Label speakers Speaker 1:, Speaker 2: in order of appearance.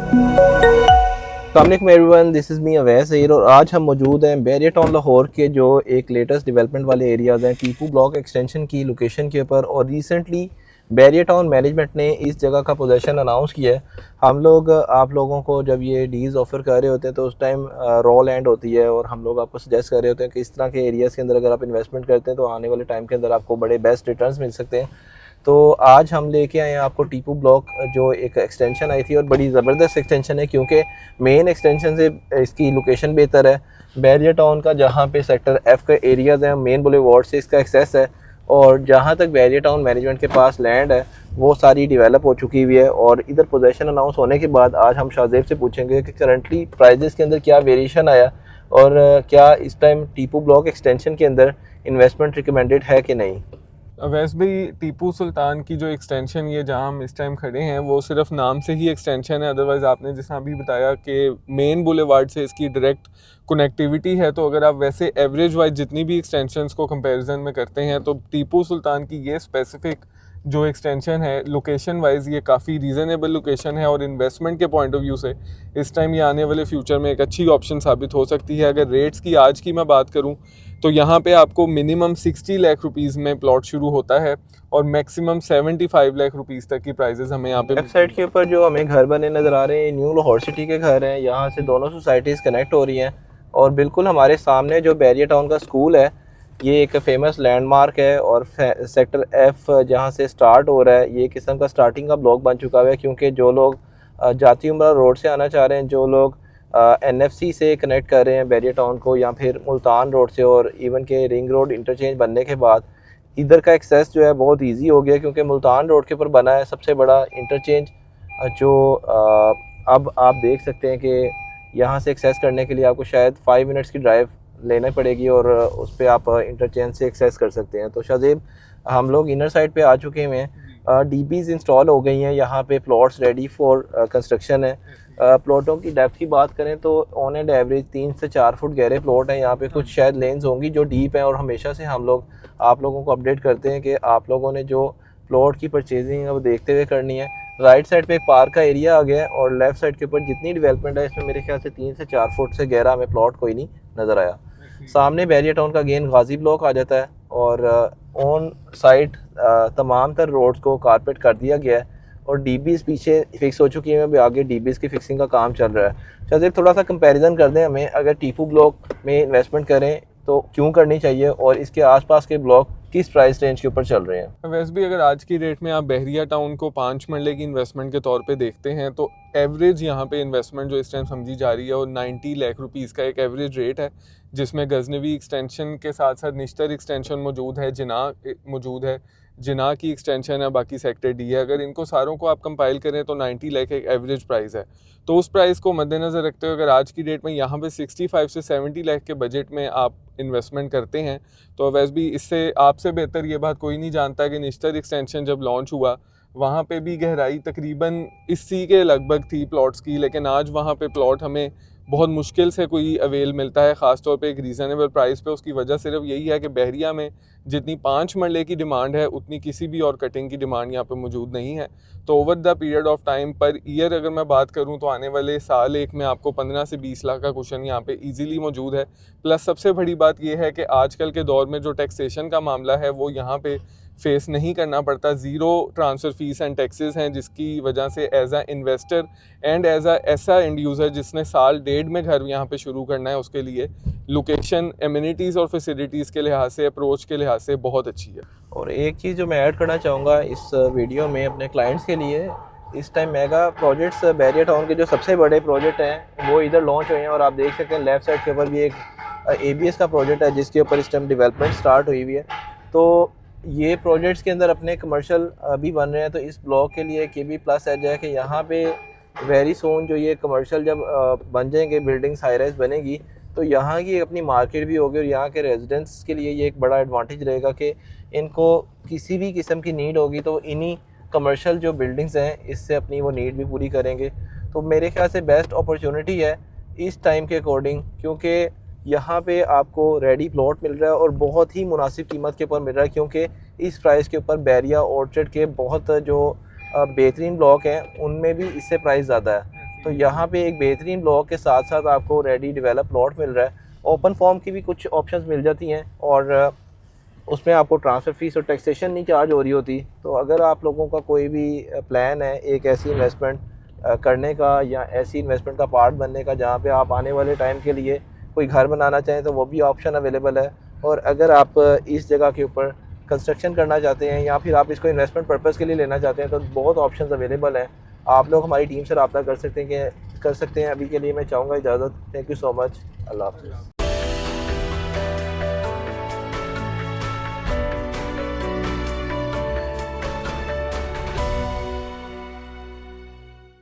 Speaker 1: अस्सलामुअलैकुम everyone, this is me Awais Heer और आज हम मौजूद हैं बैरियर टाउन लाहौर के जो एक लेटेस्ट डेवलपमेंट वाले एरियाज़ हैं टीपू ब्लॉक एक्सटेंशन की लोकेशन के ऊपर। और रिसेंटली बैरियर टाउन मैनेजमेंट ने इस जगह का पोजीशन अनाउंस किया है। हम लोग आप लोगों को जब ये डील्स ऑफ़र कर रहे होते हैं तो उस टाइम रॉ लैंड होती है और हम लोग आपको सजेस्ट कर रहे होते हैं कि इस तरह के एरियाज़ के अंदर अगर आप इन्वेस्टमेंट करते हैं तो आने वाले टाइम के अंदर आपको बड़े बेस्ट रिटर्न्स मिल सकते हैं। तो आज हम लेके आए हैं आपको टीपू ब्लॉक, जो एक एक्सटेंशन आई थी और बड़ी ज़बरदस्त एक्सटेंशन है क्योंकि मेन एक्सटेंशन से इसकी लोकेशन बेहतर है। बैरियर टाउन का जहाँ पे सेक्टर एफ का एरियाज़ हैं, मेन बुलेवार्ड से इसका एक्सेस है और जहाँ तक बैरियर टाउन मैनेजमेंट के पास लैंड है वो सारी डेवलप हो चुकी हुई है। और इधर पोजीशन अनाउंस होने के बाद आज हम शाहजेब से पूछेंगे कि करंटली प्राइजेस के अंदर क्या वेरिएशन आया और क्या इस टाइम टीपू ब्लॉक एक्सटेंशन के अंदर इन्वेस्टमेंट रिकमेंडेड है कि नहीं।
Speaker 2: वैसे भी टीपू सुल्तान की जो एक्सटेंशन ये जहाँ हम इस टाइम खड़े हैं वो सिर्फ नाम से ही एक्सटेंशन है। अदरवाइज़ आपने जैसा अभी बताया कि मेन बुलेवार्ड से इसकी डायरेक्ट कनेक्टिविटी है। तो अगर आप वैसे एवरेज वाइज जितनी भी एक्सटेंशंस को कंपैरिजन में करते हैं तो टीपू सुल्तान की ये स्पेसिफिक जो एक्सटेंशन है लोकेशन वाइज ये काफ़ी रीज़नेबल लोकेशन है और इन्वेस्टमेंट के पॉइंट ऑफ व्यू से इस टाइम ये आने वाले फ्यूचर में एक अच्छी ऑप्शन साबित हो सकती है। अगर रेट्स की आज की मैं बात करूं तो यहाँ पे आपको मिनिमम 60 लाख रुपीज़ में प्लॉट शुरू होता है और मैक्सिमम 75 लाख रुपीज़ तक की प्राइजेस हमें यहाँ पे।
Speaker 1: वेबसाइट के ऊपर जो हमें घर बने नज़र आ रहे हैं न्यू लाहौर सिटी के घर हैं, यहाँ से दोनों सोसाइटीज़ कनेक्ट हो रही हैं और बिल्कुल हमारे सामने जो बैरियर टाउन का स्कूल है ये एक फेमस लैंडमार्क है। और सेक्टर एफ जहाँ से स्टार्ट हो रहा है ये किस्म का स्टार्टिंग का ब्लॉक बन चुका है क्योंकि जो लोग जाती उमरा रोड से आना चाह रहे हैं, जो लोग NFC से कनेक्ट कर रहे हैं बैरियर टाउन को या फिर मुल्तान रोड से और इवन के रिंग रोड इंटरचेंज बनने के बाद इधर का एक्सेस जो है बहुत इजी हो गया क्योंकि मुल्तान रोड के ऊपर बना है सबसे बड़ा इंटरचेंज। जो अब आप देख सकते हैं कि यहाँ से एक्सेस करने के लिए आपको शायद 5 मिनट्स की ड्राइव लेना पड़ेगी और उस पर आप इंटरचेंज से एक्सेस कर सकते हैं। तो शाहजेब, हम लोग इनर साइड पे आ चुके हैं, DBs इंस्टॉल हो गई हैं, यहाँ पे प्लॉट्स रेडी फॉर कंस्ट्रक्शन है। प्लॉटों की डेप्थ की बात करें तो ऑन एंड एवरेज 3 से 4 फुट गहरे प्लॉट हैं। यहाँ पे कुछ शायद लेन्स होंगी जो डीप हैं और हमेशा से हम लोग आप लोगों को अपडेट करते हैं कि आप लोगों ने जो प्लॉट की परचेजिंग है वो देखते हुए करनी है। राइट साइड पे एक पार्क का एरिया आ गया है और लेफ्ट साइड के ऊपर जितनी डेवलपमेंट है इसमें मेरे ख्याल से 3 से 4 फुट से गहरा हमें प्लॉट कोई नहीं नज़र आया। सामने बैरियर टाउन का गेन गाजी ब्लॉक आ जाता है और ऑन साइड तमाम तर रोड्स को कारपेट कर दिया गया है और DBs पीछे फिक्स हो चुकी है। अभी आगे DBs की फिक्सिंग का काम चल रहा है। शायद थोड़ा सा कंपैरिजन कर दें, हमें अगर टीपू ब्लॉक में इन्वेस्टमेंट करें तो क्यों करनी चाहिए और इसके आसपास के ब्लॉक किस प्राइस रेंज के ऊपर चल रहे हैं।
Speaker 2: वैसे भी अगर आज की डेट में आप बहरिया टाउन को 5 मरले की इन्वेस्टमेंट के तौर पे देखते हैं तो एवरेज यहाँ पे इन्वेस्टमेंट जो इस टाइम समझी जा रही है और 90 लाख रुपीज़ का एक एवरेज रेट है, जिसमें गजनवी एक्सटेंशन के साथ साथ निश्तर एक्सटेंशन मौजूद है, मौजूद है, जिना की एक्सटेंशन है, बाकी सेक्टर डी है। अगर इनको सारों को आप कंपाइल करें तो 90 लाख एक एवरेज प्राइस है। तो उस प्राइस को मद्देनज़र रखते हुए अगर आज की डेट में यहाँ पे 65 से 70 लाख के बजट में आप इन्वेस्टमेंट करते हैं तो वैसे भी इससे आपसे बेहतर ये बात कोई नहीं जानता कि निश्तर एक्सटेंशन जब लॉन्च हुआ वहाँ पे भी गहराई तकरीबन इसी के लगभग थी प्लॉट्स की, लेकिन आज वहाँ पे प्लॉट हमें बहुत मुश्किल से कोई अवेल मिलता है, ख़ास तौर पे एक रीज़नेबल प्राइस पे। उसकी वजह सिर्फ यही है कि बहरिया में जितनी 5 मरले की डिमांड है उतनी किसी भी और कटिंग की डिमांड यहाँ पे मौजूद नहीं है। तो over the period of time per year अगर मैं बात करूँ तो आने वाले साल एक में आपको 15 से 20 लाख का कुशन यहाँ पे ईजिली मौजूद है। प्लस सबसे बड़ी बात यह है कि आजकल के दौर में जो टैक्सेशन का मामला है वो यहाँ पे फेस नहीं करना पड़ता। Zero transfer fees and taxes हैं, जिसकी वजह से as a investor and as a ऐसा एंड यूज़र जिसने साल डेढ़ में घर यहाँ पे शुरू करना है उसके लिए लोकेशन, एमिनिटीज़ और फैसिलिटीज़ के लिहाज से, अप्रोच के लिहाज से बहुत अच्छी है।
Speaker 1: और एक चीज़ जो मैं ऐड करना चाहूँगा इस वीडियो में अपने क्लाइंट्स के लिए, इस time mega projects barrier town के जो सबसे बड़े प्रोजेक्ट हैं वो इधर लॉन्च हुए हैं और आप देख सकते हैं लेफ़्ट साइड के ऊपर भी एक ABS का प्रोजेक्ट है जिसके ऊपर इस टाइम डेवलपमेंट स्टार्ट हुई हुई है। तो ये प्रोजेक्ट्स के अंदर अपने कमर्शियल भी बन रहे हैं। तो इस ब्लॉक के लिए एक भी प्लस एज है कि यहाँ पे वेरी सोन जो ये कमर्शियल जब बन जाएंगे, बिल्डिंग्स हाई राइज बनेगी तो यहाँ की अपनी मार्केट भी होगी और यहाँ के रेजिडेंट्स के लिए ये एक बड़ा एडवांटेज रहेगा कि इनको किसी भी किस्म की नीड होगी तो इन्हीं कमर्शियल जो बिल्डिंग्स हैं इससे अपनी वो नीड भी पूरी करेंगे। तो मेरे ख्याल से बेस्ट अपॉर्चुनिटी है इस टाइम के अकॉर्डिंग, क्योंकि यहाँ पे आपको रेडी प्लॉट मिल रहा है और बहुत ही मुनासिब कीमत के ऊपर मिल रहा है, क्योंकि इस प्राइस के ऊपर बैरिया ऑर्चर्ड के बहुत जो बेहतरीन ब्लॉक हैं उनमें भी इससे प्राइस ज़्यादा है। तो यहाँ पे एक बेहतरीन ब्लॉक के साथ साथ आपको रेडी डेवलप प्लॉट मिल रहा है। ओपन फॉर्म की भी कुछ ऑप्शंस मिल जाती हैं और उसमें आपको ट्रांसफ़र फ़ीस और टैक्सेशन नहीं चार्ज हो रही होती। तो अगर आप लोगों का कोई भी प्लान है एक ऐसी इन्वेस्टमेंट करने का या ऐसी इन्वेस्टमेंट का पार्ट बनने का जहाँ पे आप आने वाले टाइम के लिए कोई घर बनाना चाहें तो वो भी ऑप्शन अवेलेबल है। और अगर आप इस जगह के ऊपर कंस्ट्रक्शन करना चाहते हैं या फिर आप इसको इन्वेस्टमेंट पर्पज़ के लिए लेना चाहते हैं तो बहुत ऑप्शंस अवेलेबल हैं। आप लोग हमारी टीम से रब्ता कर सकते हैं। अभी के लिए मैं चाहूँगा इजाज़त। Thank you so much. अल्लाह हाफ़िज़।